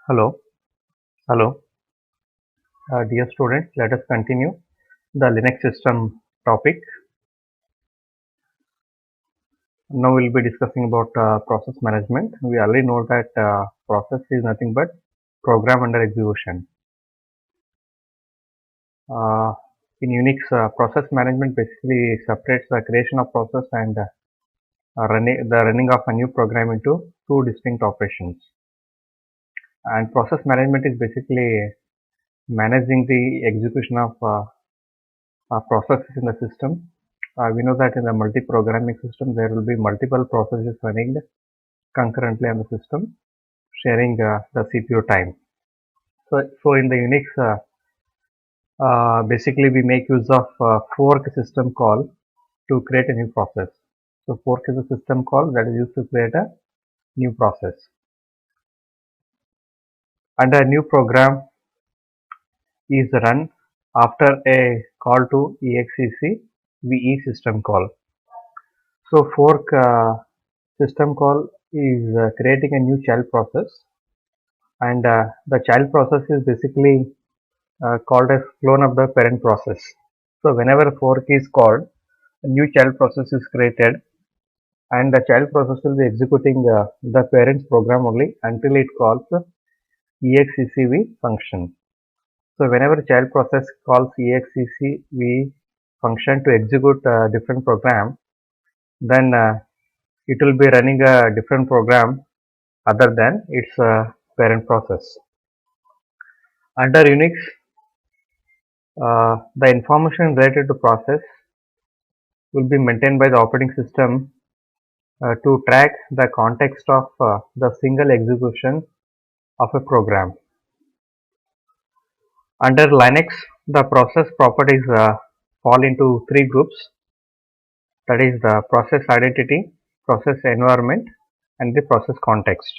Hello, hello, dear students. Let us continue the Linux system topic. Now we'll be discussing about process management. We already know that process is nothing but program under execution. Uh, in Unix, process management basically separates the creation of process and the running of a new program into two distinct operations. And process management is basically managing the execution of processes in the system. We know that in the multi-programming system, there will be multiple processes running concurrently on the system, sharing the CPU time. So in the Unix, basically we make use of fork system call to create a new process. So fork is a system call that is used to create a new process. And a new program is run after a call to exec ve system call. So fork system call is creating a new child process, and the child process is basically called as clone of the parent process. So whenever fork is called, a new child process is created, and the child process will be executing the parent's program only until it calls execv function. So whenever child process calls execv function to execute a different program, then it will be running a different program other than its parent process. Under Unix, the information related to process will be maintained by the operating system to track the context of the single execution of a program. Under Linux, the process properties fall into three groups, that is the process identity, process environment, and the process context.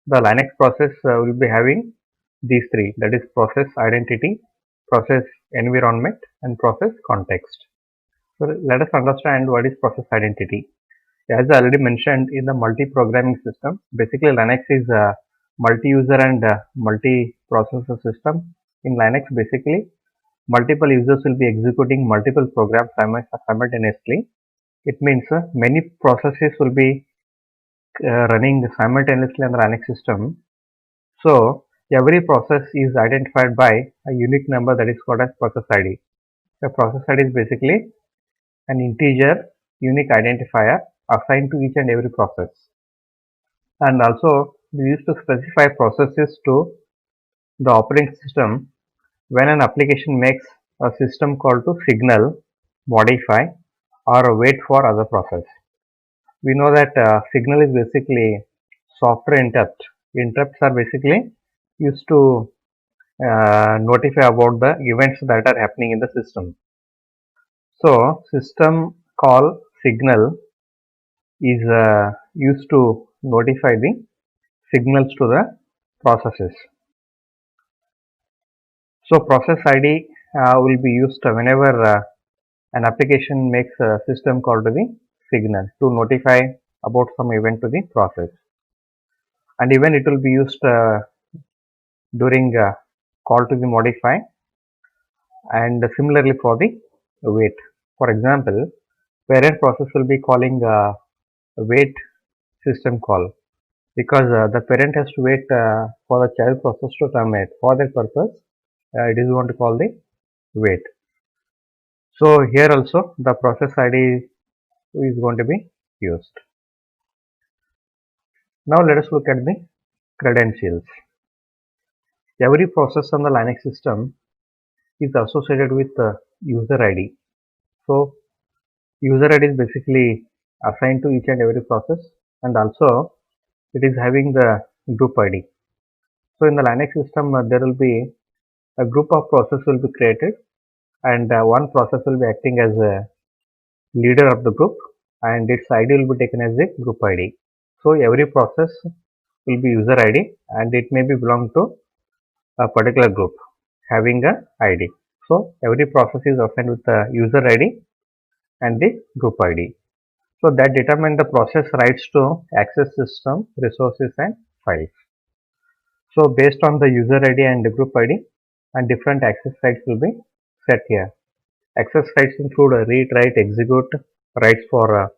The Linux process will be having these three, that is process identity, process environment, and process context. So let us understand what is process identity. As I already mentioned, in the multi-programming system, basically Linux is a multi-user and multi-processor system. In Linux, basically multiple users will be executing multiple programs simultaneously. It means many processes will be running simultaneously on the Linux system. So every process is identified by a unique number that is called as process ID. The process ID is basically an integer unique identifier assigned to each and every process. And also we used to specify processes to the operating system when an application makes a system call to signal, modify, or wait for other process. We know that signal is basically software interrupt. Interrupts are basically used to notify about the events that are happening in the system. So system call signal is used to notify the signals to the processes. So process ID will be used whenever an application makes a system call to the signal to notify about some event to the process. And even it will be used during call to the modify, and similarly for the wait. For example, parent process will be calling wait system call because the parent has to wait for the child process to terminate. For that purpose, it is going to call the wait. So here also the process ID is going to be used. Now let us look at the credentials. Every process on the Linux system is associated with the user ID. So user ID is basically assigned to each and every process, and also it is having the group ID. So in the Linux system, there will be a group of processes will be created, and one process will be acting as a leader of the group, and its ID will be taken as a group ID. So every process will be user ID, and it may be belong to a particular group having a ID. So every process is assigned with the user ID and the group ID. So that determine the process rights to access system, resources, and files. So based on the user ID and the group ID, and different access rights will be set here. Access rights include read, write, execute, rights for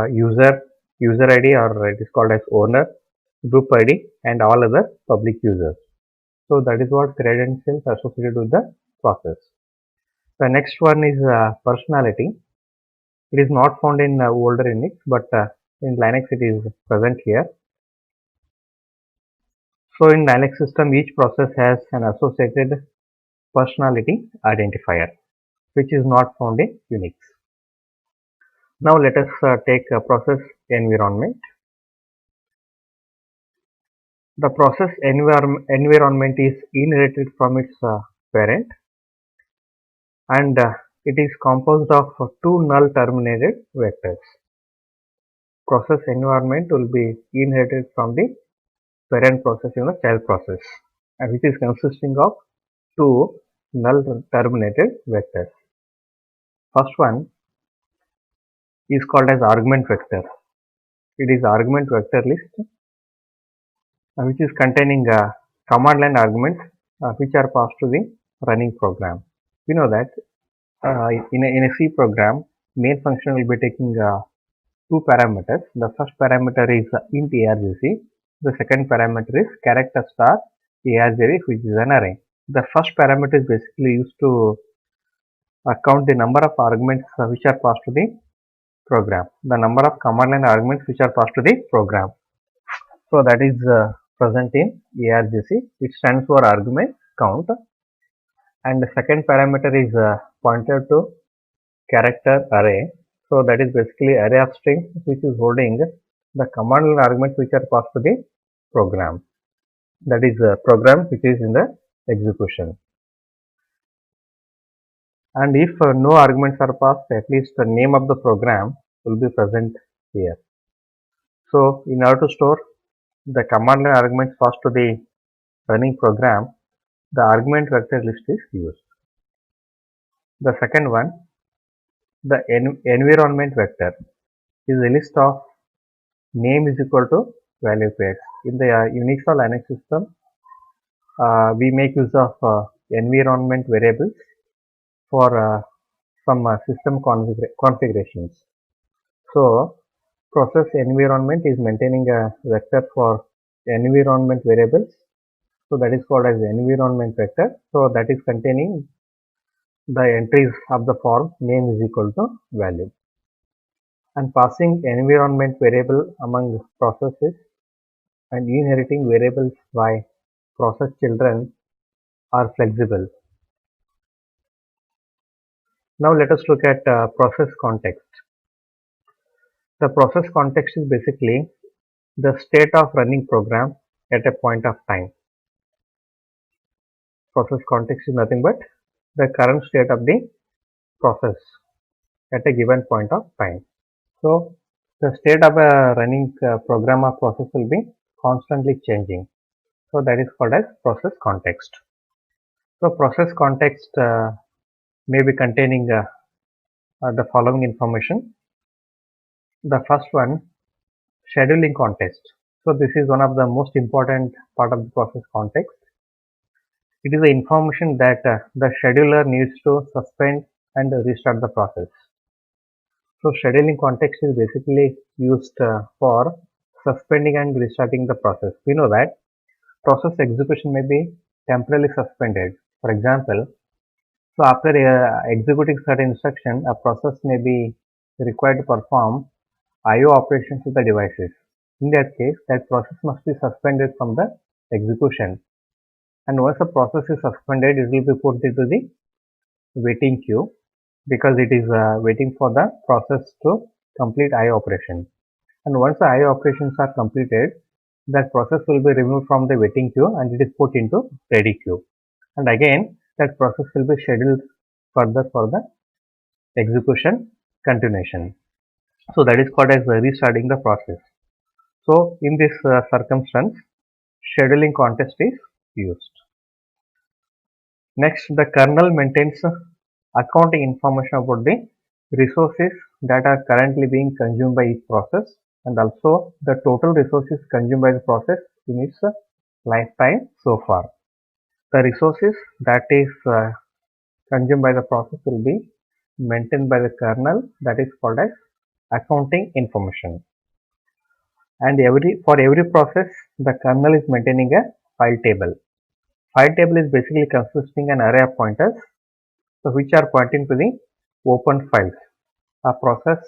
user ID, or it is called as owner, group ID, and all other public users. So that is what credentials associated with the process. The next one is personality. It is not found in older Unix, but in Linux it is present here. So in Linux system, each process has an associated personality identifier, which is not found in Unix. Now let us take a process environment. The process environment is inherited from its parent, and it is composed of two null terminated vectors. Process environment will be inherited from the parent process in the child process, and which is consisting of two null terminated vectors. First one is called as argument vector. It is argument vector list, which is containing command line arguments which are passed to the running program. We know that in a C program, main function will be taking two parameters. The first parameter is int argc. The second parameter is character star argv, which is an array. The first parameter is basically used to count the number of arguments which are passed to the program, the number of command line arguments which are passed to the program. So that is present in argc. It stands for argument count, and the second parameter is pointed to character array. So that is basically array of strings which is holding the command line arguments which are passed to the program. That is a program which is in the execution. And if no arguments are passed, at least the name of the program will be present here. So in order to store the command line arguments passed to the running program, the argument vector list is used. The second one, the environment vector, is a list of name is equal to value pairs. In the Unix or Linux system, we make use of environment variables for some system configurations. So process environment is maintaining a vector for environment variables. So that is called as environment vector. So that is containing the entries of the form name is equal to value. And passing environment variable among processes and inheriting variables by process children are flexible. Now let us look at process context. The process context is basically the state of running program at a point of time. Process context is nothing but the current state of the process at a given point of time. So the state of a running program or process will be constantly changing. So that is called as process context. So process context may be containing the following information. The first one, scheduling context. So this is one of the most important part of the process context. It is the information that the scheduler needs to suspend and restart the process. So scheduling context is basically used for suspending and restarting the process. We know that process execution may be temporarily suspended. For example, so after executing certain instruction, a process may be required to perform I/O operations with the devices. In that case, that process must be suspended from the execution. And once the process is suspended, it will be put into the waiting queue, because it is waiting for the process to complete I/O operation. And once the I/O operations are completed, that process will be removed from the waiting queue and it is put into ready queue. And again, that process will be scheduled further for the execution continuation. So that is called as restarting the process. So in this circumstance, scheduling context is used. Next, the kernel maintains accounting information about the resources that are currently being consumed by each process, and also the total resources consumed by the process in its lifetime so far. The resources that is consumed by the process will be maintained by the kernel, that is called as accounting information. And for every process, the kernel is maintaining a file table. File table is basically consisting an array of pointers, so which are pointing to the open files. A process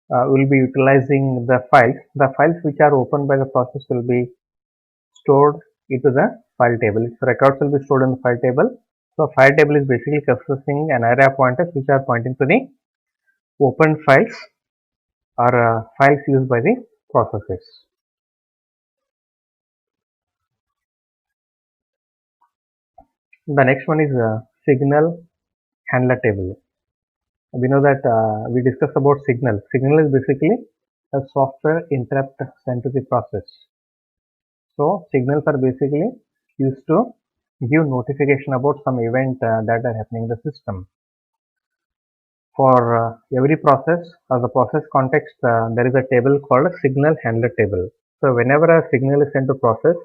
will be utilizing the files. The files which are opened by the process will be stored into the file table. Its records will be stored in the file table. So file table is basically consisting an array of pointers which are pointing to the open files or files used by the processes. The next one is signal handler table. We know that we discussed about signal. Signal is basically a software interrupt sent to the process. So signals are basically used to give notification about some event that are happening in the system. For every process or the process context, there is a table called a signal handler table. So whenever a signal is sent to process,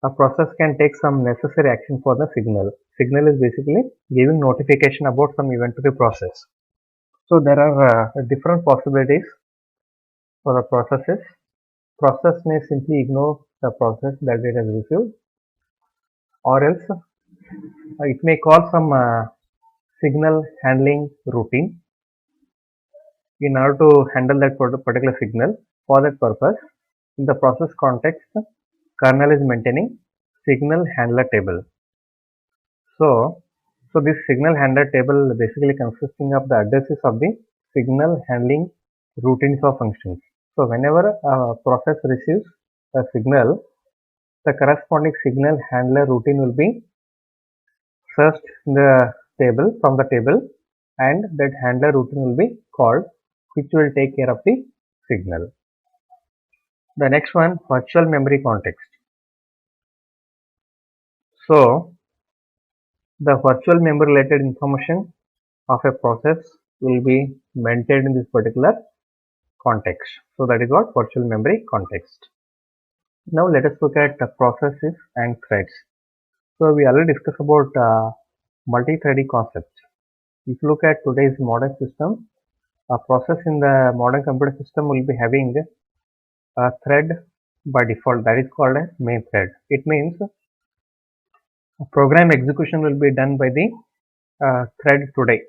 a process can take some necessary action for the signal. Signal is basically giving notification about some event to the process. So there are different possibilities for the processes. Process may simply ignore the process that it has received, or else it may call some signal handling routine in order to handle that particular signal. For that purpose, in the process context, kernel is maintaining signal handler table. So this signal handler table basically consisting of the addresses of the signal handling routines or functions. So whenever a process receives a signal, the corresponding signal handler routine will be searched in the table from the table, and that handler routine will be called, which will take care of the signal. The next one, virtual memory context. So the virtual memory related information of a process will be maintained in this particular context. So that is what virtual memory context. Now let us look at processes and threads. So we already discussed about multi-threading concept. If you look at today's modern system, a process in the modern computer system will be having a thread by default, that is called a main thread. It means program execution will be done by the thread today.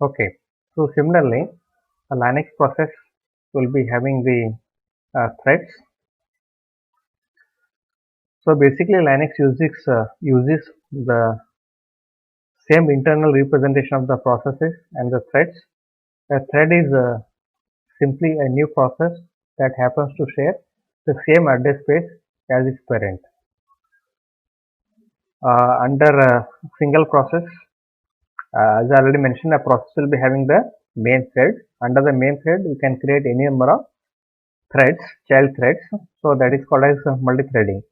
Okay, so similarly, a Linux process will be having the threads. So basically, Linux uses the same internal representation of the processes and the threads. A thread is simply a new process that happens to share the same address space as its parent. Under a single process, as I already mentioned, a process will be having the main thread. Under the main thread, we can create any number of threads, child threads. So that is called as multi-threading.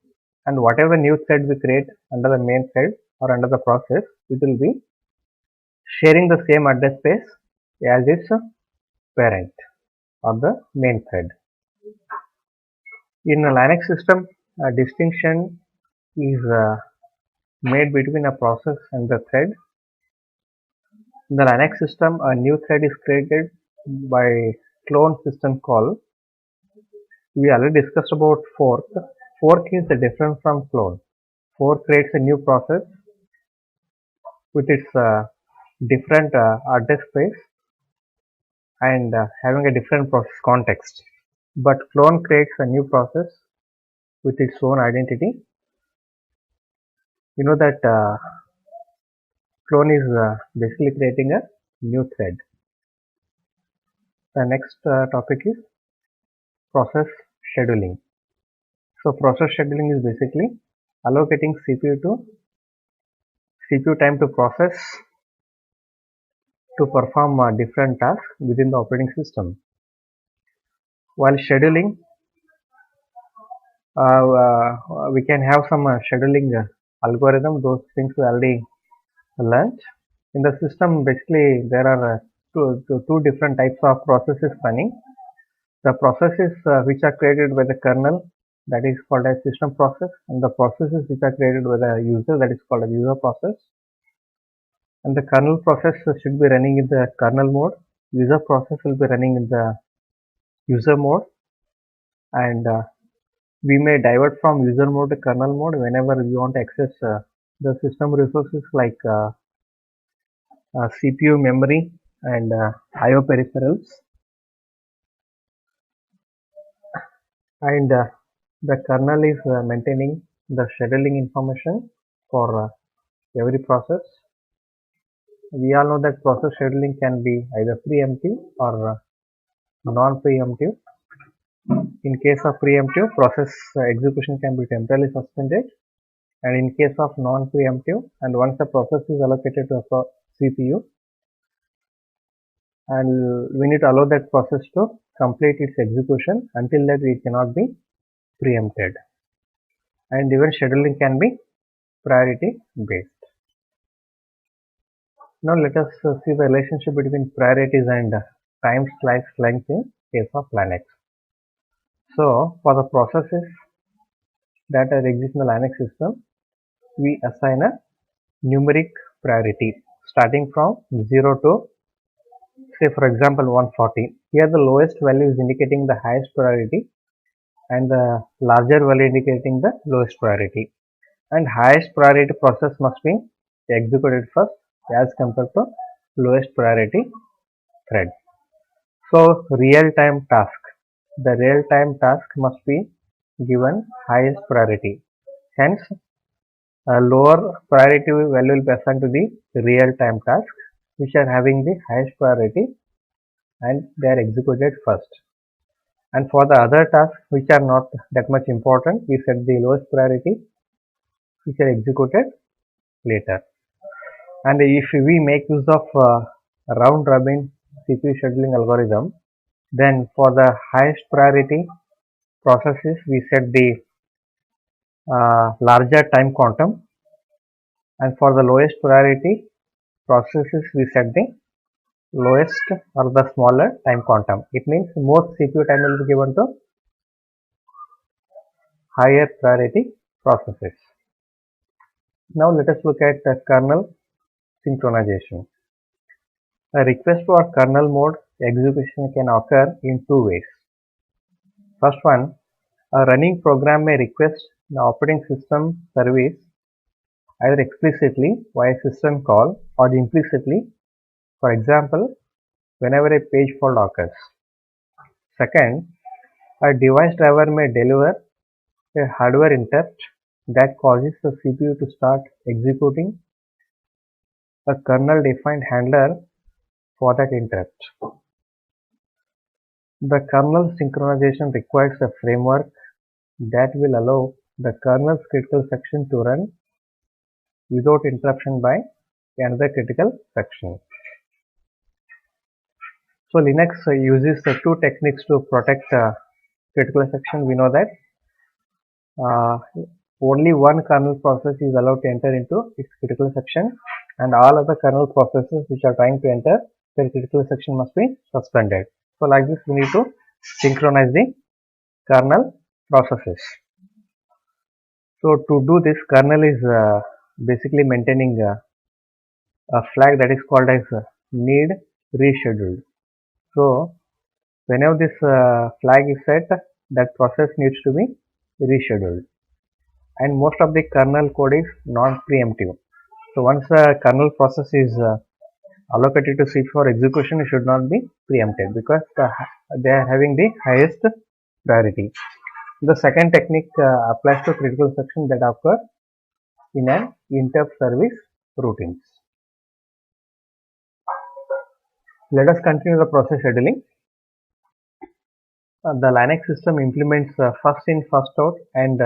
And whatever new thread we create under the main thread or under the process, it will be sharing the same address space as its parent or the main thread. In a Linux system, a distinction is made between a process and the thread. In the Linux system, a new thread is created by clone system call. We already discussed about fork. Fork is different from clone. Fork creates a new process with its different address space and having a different process context. But clone creates a new process with its own identity. You know that clone is basically creating a new thread. The next topic is process scheduling. So process scheduling is basically allocating CPU time to process to perform different tasks within the operating system. While scheduling, we can have some scheduling algorithm. Those things we already learned. In the system, basically there are two different types of processes running. The processes which are created by the kernel that is called as system process, and the processes which are created by the user, that is called as user process. And the kernel process should be running in the kernel mode. User process will be running in the user mode, and we may divert from user mode to kernel mode whenever we want to access the system resources like CPU, memory, and IO peripherals. And the kernel is maintaining the scheduling information for every process. We all know that process scheduling can be either preemptive or non-preemptive. In case of preemptive, process execution can be temporarily suspended, and in case of non-preemptive, and once the process is allocated to a CPU, and we need to allow that process to complete its execution. Until that, it cannot be preempted, and even scheduling can be priority based. Now let us see the relationship between priorities and time slice length in case of Linux. So for the processes that are exist in the Linux system, we assign a numeric priority starting from 0 to, say for example, 140. Here the lowest value is indicating the highest priority and the larger value indicating the lowest priority. And highest priority process must be executed first as compared to lowest priority thread. So real-time task. The real-time task must be given highest priority. Hence, a lower priority value will be assigned to the real-time tasks which are having the highest priority and they are executed first. And for the other tasks which are not that much important, we set the lowest priority which are executed later. And if we make use of round robin CPU scheduling algorithm, then for the highest priority processes we set the larger time quantum, and for the lowest priority processes we set the lowest or the smaller time quantum. It means more CPU time will be given to higher priority processes. Now let us look at the kernel synchronization. A request for kernel mode execution can occur in two ways. First one, a running program may request the operating system service either explicitly via system call or implicitly, for example, whenever a page fault occurs. Second, a device driver may deliver a hardware interrupt that causes the CPU to start executing a kernel-defined handler for that interrupt. The kernel synchronization requires a framework that will allow the kernel's critical section to run without interruption by another critical section. So Linux uses two techniques to protect critical section. We know that only one kernel process is allowed to enter into its critical section, and all other kernel processes which are trying to enter their critical section must be suspended. So like this we need to synchronize the kernel processes. So to do this, kernel is basically maintaining a flag that is called as need rescheduled. So whenever this flag is set, that process needs to be rescheduled. And most of the kernel code is non-preemptive. So once the kernel process is allocated to CPU for execution, it should not be preempted because they are having the highest priority. The second technique applies to critical section that occur in an interrupt service routines. Let us continue the process scheduling. The Linux system implements first in, first out and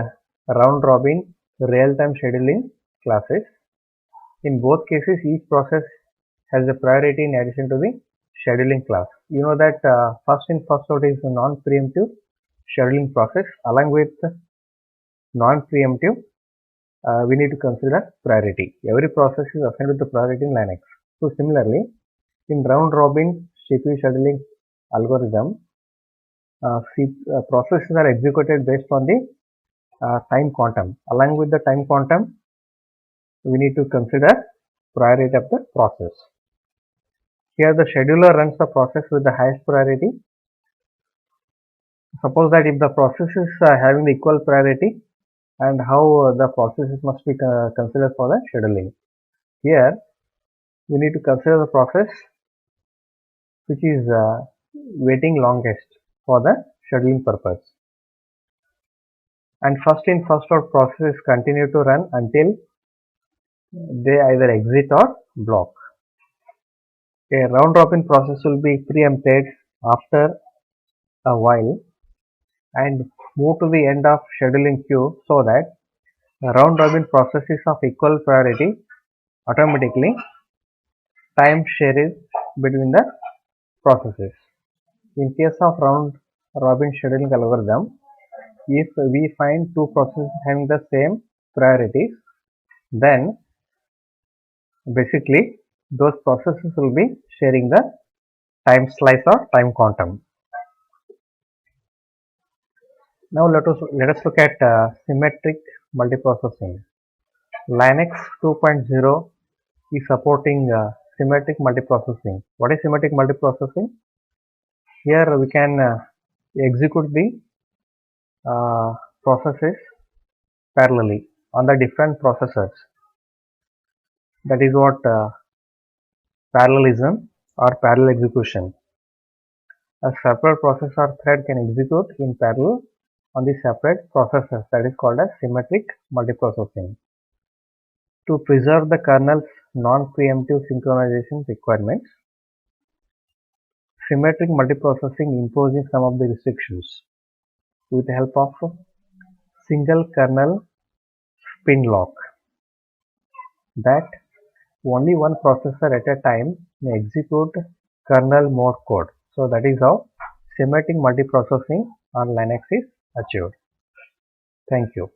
round robin real-time scheduling classes. In both cases, each process has a priority in addition to the scheduling class. You know that first in, first out is a non-preemptive scheduling process. Along with non-preemptive, we need to consider priority. Every process is assigned with the priority in Linux. So similarly, in round robin CPU scheduling algorithm, processes are executed based on the time quantum. Along with the time quantum, we need to consider priority of the process. Here the scheduler runs the process with the highest priority. Suppose that if the process is having the equal priority, and how the processes must be considered for the scheduling. Here we need to consider the process which is waiting longest for the scheduling purpose. And first in first out processes continue to run until they either exit or block. A round robin process will be preempted after a while and move to the end of scheduling queue, so that round robin processes of equal priority automatically time share is between the processes. In case of round robin scheduling algorithm, if we find two processes having the same priorities, then basically those processes will be sharing the time slice or time quantum. Now let us look at symmetric multiprocessing. Linux 2.0 is supporting symmetric multiprocessing. What is symmetric multiprocessing? Here we can execute the processes parallelly on the different processors. That is what parallelism or parallel execution. A separate process or thread can execute in parallel on the separate processors. That is called as symmetric multiprocessing. To preserve the kernel's non-preemptive synchronization requirements, symmetric multiprocessing imposes some of the restrictions with the help of single kernel spin lock, that only one processor at a time may execute kernel mode code. So that is how symmetric multiprocessing on Linux is achieved. Thank you.